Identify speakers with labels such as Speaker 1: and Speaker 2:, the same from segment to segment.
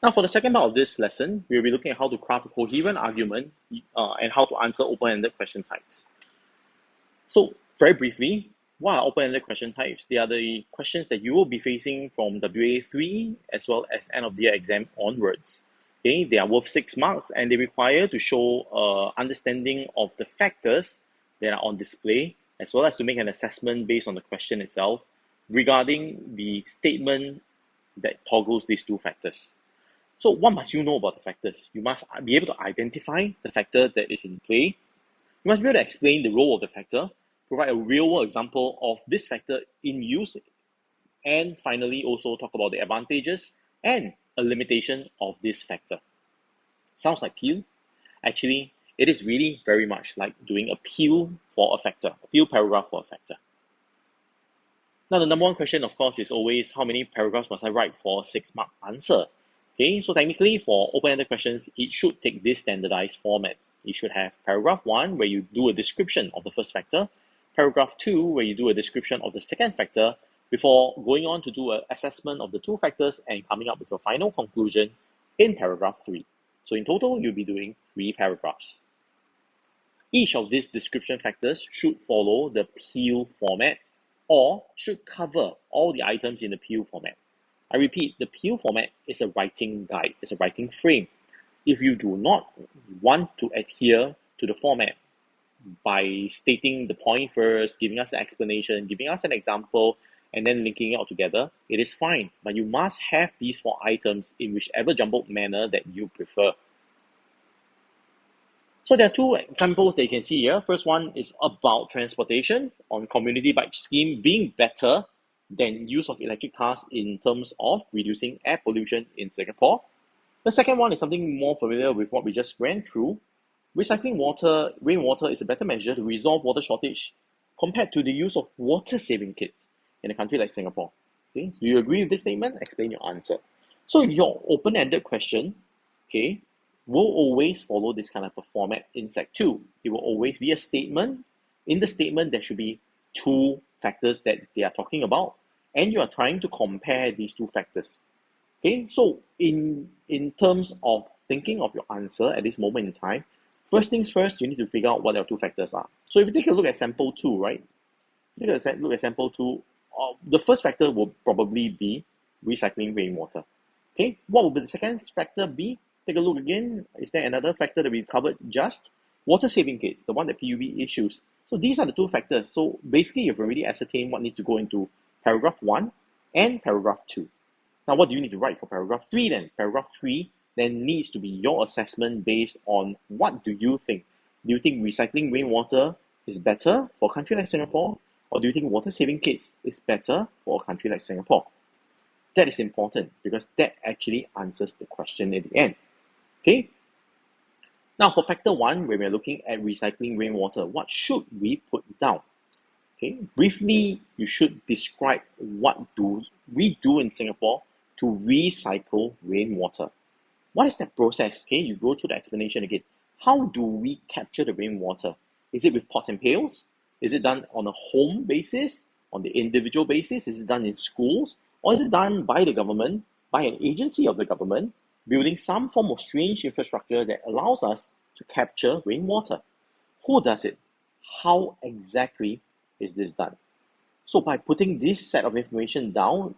Speaker 1: Now, for the second part of this lesson, we'll be looking at how to craft a coherent argument and how to answer open-ended question types. So, very briefly, what are open-ended question types? They are the questions that you will be facing from WA3 as well as end of the year exam onwards. Okay, they are worth 6 marks and they require to show understanding of the factors that are on display, as well as to make an assessment based on the question itself regarding the statement that toggles these two factors. So what must you know about the factors? You must be able to identify the factor that is in play. You must be able to explain the role of the factor, provide a real-world example of this factor in use, and finally also talk about the advantages and a limitation of this factor. Sounds like peel? Actually, it is really very much like doing a peel for a factor, a peel paragraph for a factor. Now, the number one question, of course, is always how many paragraphs must I write for a 6-mark answer? Okay, so technically for open-ended questions, it should take this standardized format. You should have paragraph 1 where you do a description of the first factor, paragraph 2 where you do a description of the second factor, before going on to do an assessment of the two factors and coming up with a final conclusion in paragraph 3. So in total, you'll be doing 3 paragraphs. Each of these description factors should follow the peel format or should cover all the items in the peel format. I repeat, the peel format is a writing guide, it's a writing frame. If you do not want to adhere to the format by stating the point first, giving us an explanation, giving us an example, and then linking it all together, it is fine. But you must have these 4 items in whichever jumbled manner that you prefer. So there are 2 examples that you can see here. First one is about transportation on community bike scheme being better than use of electric cars in terms of reducing air pollution in Singapore. The second one is something more familiar with what we just went through. Recycling rainwater is a better measure to resolve water shortage compared to the use of water-saving kits in a country like Singapore. Okay, do you agree with this statement? Explain your answer. So your open-ended question, okay, will always follow this kind of a format in Sec 2. It will always be a statement. In the statement, there should be 2 factors that they are talking about, and you are trying to compare these 2 factors. Okay, so in terms of thinking of your answer at this moment in time, first things first, you need to figure out what your 2 factors are. So if you take a look at sample 2, right? Look at sample 2, the first factor will probably be recycling rainwater. Okay, what will the second factor be? Take a look again. Is there another factor that we covered just? Water saving kits, the one that PUB issues. So these are the 2 factors. So basically, you've already ascertained what needs to go into paragraph 1 and paragraph 2. Now, what do you need to write for paragraph 3 then? Paragraph 3 then needs to be your assessment based on what do you think? Do you think recycling rainwater is better for a country like Singapore? Or do you think water saving kits is better for a country like Singapore? That is important because that actually answers the question at the end. Okay. Now for factor 1, when we're looking at recycling rainwater, what should we put down? Okay. Briefly, you should describe what do we do in Singapore to recycle rainwater. What is that process? Okay, you go through the explanation again. How do we capture the rainwater? Is it with pots and pails? Is it done on a home basis, on the individual basis? Is it done in schools? Or is it done by the government, by an agency of the government, building some form of strange infrastructure that allows us to capture rainwater? Who does it? How exactly is this done? So by putting this set of information down,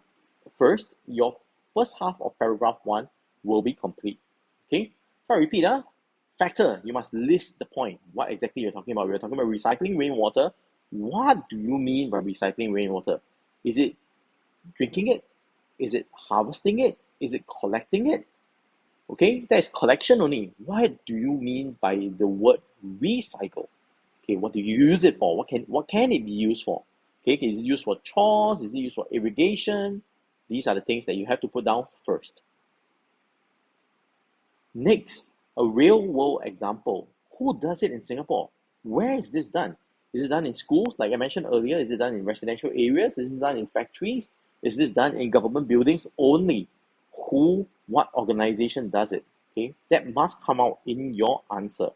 Speaker 1: first, your first half of paragraph 1 will be complete. Okay? So I repeat, factor, you must list the point. What exactly you're talking about. We're talking about recycling rainwater. What do you mean by recycling rainwater? Is it drinking it? Is it harvesting it? Is it collecting it? Okay, that is collection only. What do you mean by the word recycle? Okay, what do you use it for? What can it be used for? Okay, is it used for chores? Is it used for irrigation? These are the things that you have to put down first. Next, a real-world example. Who does it in Singapore? Where is this done? Is it done in schools, like I mentioned earlier? Is it done in residential areas? Is it done in factories? Is this done in government buildings only? What organization does it? Okay, that must come out in your answer.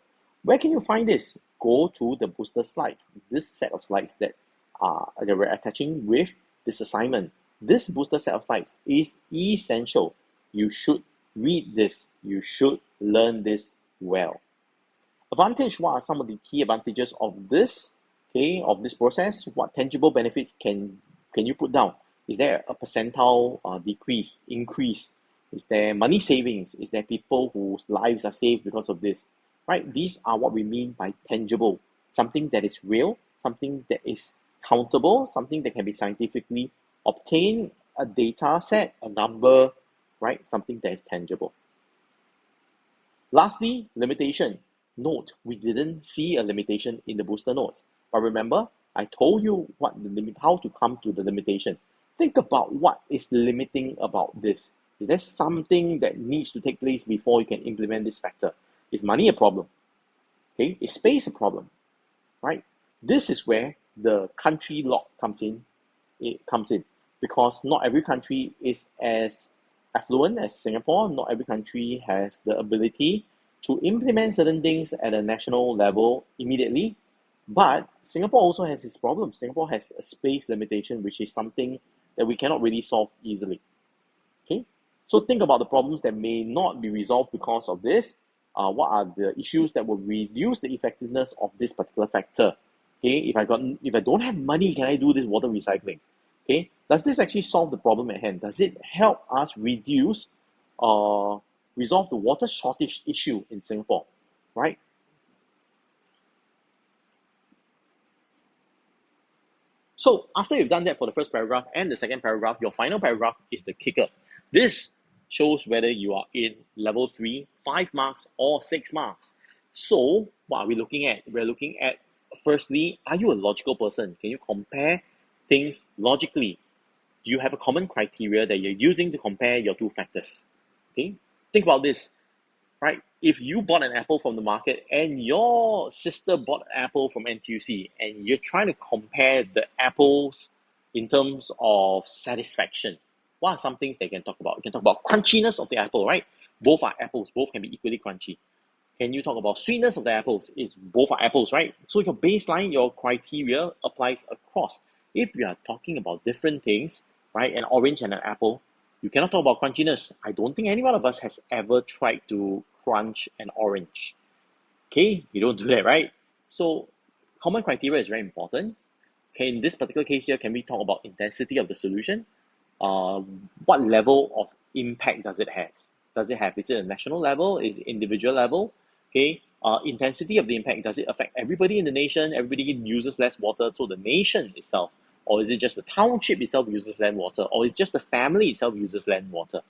Speaker 1: Where can you find this? Go to the booster slides, this set of slides that we're attaching with this assignment. This booster set of slides is essential. You should Read this. You should learn this well. Advantage, what are some of the key advantages of this, okay, of this process? What tangible benefits can you put down? Is there a percentile decrease, increase? Is there money savings? Is there people whose lives are saved because of this? Right? These are what we mean by tangible. Something that is real, something that is countable, something that can be scientifically obtained, a data set, a number, right? Something that is tangible. Lastly, limitation. Note, we didn't see a limitation in the booster notes. But remember, I told you how to come to the limitation. Think about what is limiting about this. Is there something that needs to take place before you can implement this factor? Is money a problem? Okay, is space a problem? Right? This is where the country lock comes in. It comes in because not every country is as affluent as Singapore. Not every country has the ability to implement certain things at a national level immediately. But Singapore also has its problems. Singapore has a space limitation, which is something that we cannot really solve easily. Okay, so think about the problems that may not be resolved because of this. What are the issues that will reduce the effectiveness of this particular factor? Okay, if I don't have money, can I do this water recycling? Okay, does this actually solve the problem at hand? Does it help us resolve the water shortage issue in Singapore? Right? So after you've done that for the first paragraph and the second paragraph, your final paragraph is the kicker. This shows whether you are in level 3, 5 marks, or 6 marks. So what are we looking at? We're looking at, firstly, are you a logical person? Can you compare things logically? Do you have a common criteria that you're using to compare your two factors? Okay, think about this, right? If you bought an apple from the market and your sister bought an apple from NTUC and you're trying to compare the apples in terms of satisfaction, what are some things they can talk about? You can talk about crunchiness of the apple, right? Both are apples, both can be equally crunchy. Can you talk about sweetness of the apples? It's both are apples, right? So your baseline, your criteria applies across. If we are talking about different things, right, an orange and an apple, you cannot talk about crunchiness. I don't think any one of us has ever tried to crunch an orange. Okay, you don't do that, right? So common criteria is very important. Okay, in this particular case here, can we talk about intensity of the solution? What level of impact does it have? Is it a national level? Is it individual level? Okay, intensity of the impact, does it affect everybody in the nation? Everybody uses less water, so the nation itself, or is it just the township itself uses land water, or is it just the family itself uses land water?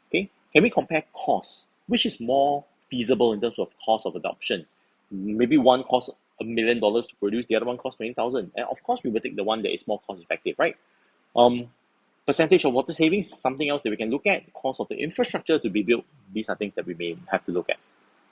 Speaker 1: Okay, can we compare costs? Which is more feasible in terms of cost of adoption? Maybe one costs $1 million to produce, the other one costs 20,000, and of course we will take the one that is more cost effective, right? Um, Percentage of water savings is something else that we can look at. Cost of the infrastructure to be built, these are things that we may have to look at.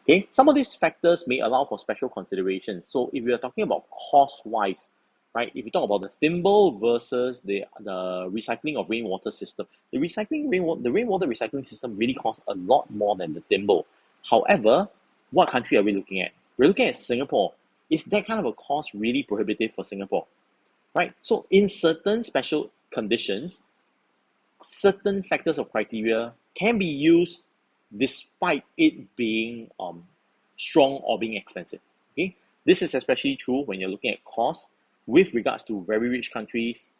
Speaker 1: Okay, some of these factors may allow for special considerations. So if we are talking about cost-wise, right? If you talk about the thimble versus the recycling of rainwater system, the rainwater recycling system really costs a lot more than the thimble. However, what country are we looking at? We're looking at Singapore. Is that kind of a cost really prohibitive for Singapore? Right? So in certain special conditions, certain factors of criteria can be used despite it being strong or being expensive. Okay, this is especially true when you're looking at costs with regards to very rich countries,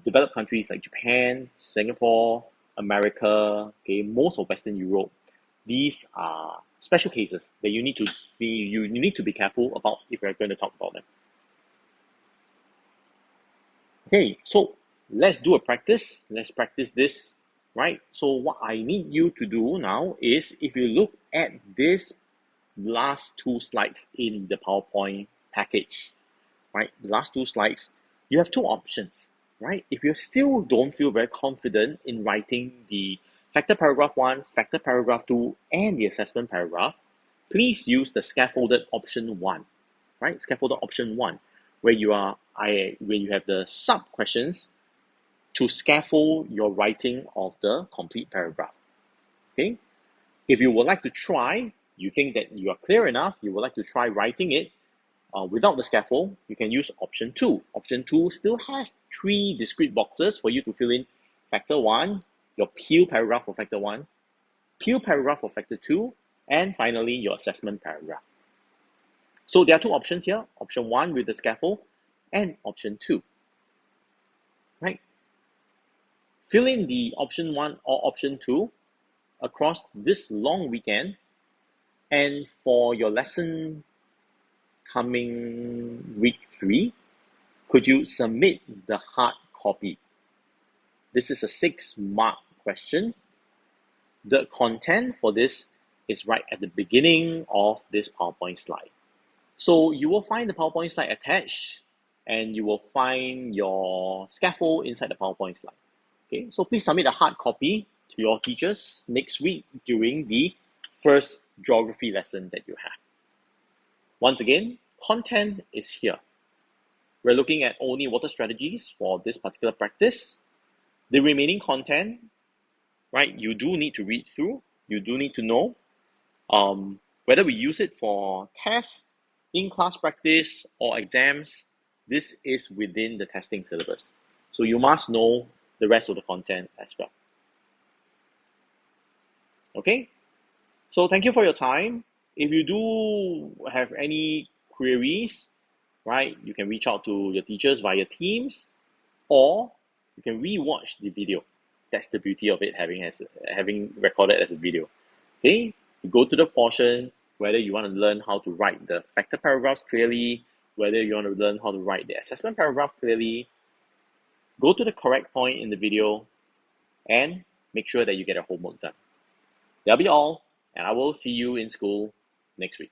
Speaker 1: developed countries like Japan, Singapore, America, okay, most of Western Europe. These are special cases that you need to be careful about if you're going to talk about them. Okay, so let's do a practice. Let's practice this, right? So what I need you to do now is, if you look at this last two slides in the PowerPoint package, right? The last two slides, you have two options, right? If you still don't feel very confident in writing the factor paragraph 1, factor paragraph 2, and the assessment paragraph, please use the scaffolded option 1, right? Scaffolded option 1, where you have the sub questions to scaffold your writing of the complete paragraph. Okay, if you would like to try, you think that you are clear enough, you would like to try writing it without the scaffold, you can use option 2. Option 2 still has 3 discrete boxes for you to fill in factor 1, your peel paragraph for factor 1, appeal paragraph for factor 2, and finally your assessment paragraph. So there are two options here, option 1 with the scaffold and option 2. Right? Fill in the option 1 or option 2 across this long weekend, and for your lesson coming week 3, could you submit the hard copy? This is a 6-mark question. The content for this is right at the beginning of this PowerPoint slide. So you will find the PowerPoint slide attached, and you will find your scaffold inside the PowerPoint slide. Okay, so please submit a hard copy to your teachers next week during the first geography lesson that you have. Once again, content is here. We're looking at only water strategies for this particular practice. The remaining content, right, you do need to read through, you do need to know whether we use it for tests, in-class practice, or exams. This is within the testing syllabus. So you must know the rest of the content as well. Okay? So thank you for your time. If you do have any queries, right, you can reach out to your teachers via Teams, or you can re-watch the video. That's the beauty of it, having recorded as a video. Okay, you go to the portion, whether you want to learn how to write the factor paragraphs clearly, whether you want to learn how to write the assessment paragraph clearly, go to the correct point in the video and make sure that you get your homework done. That'll be all, and I will see you in school next week.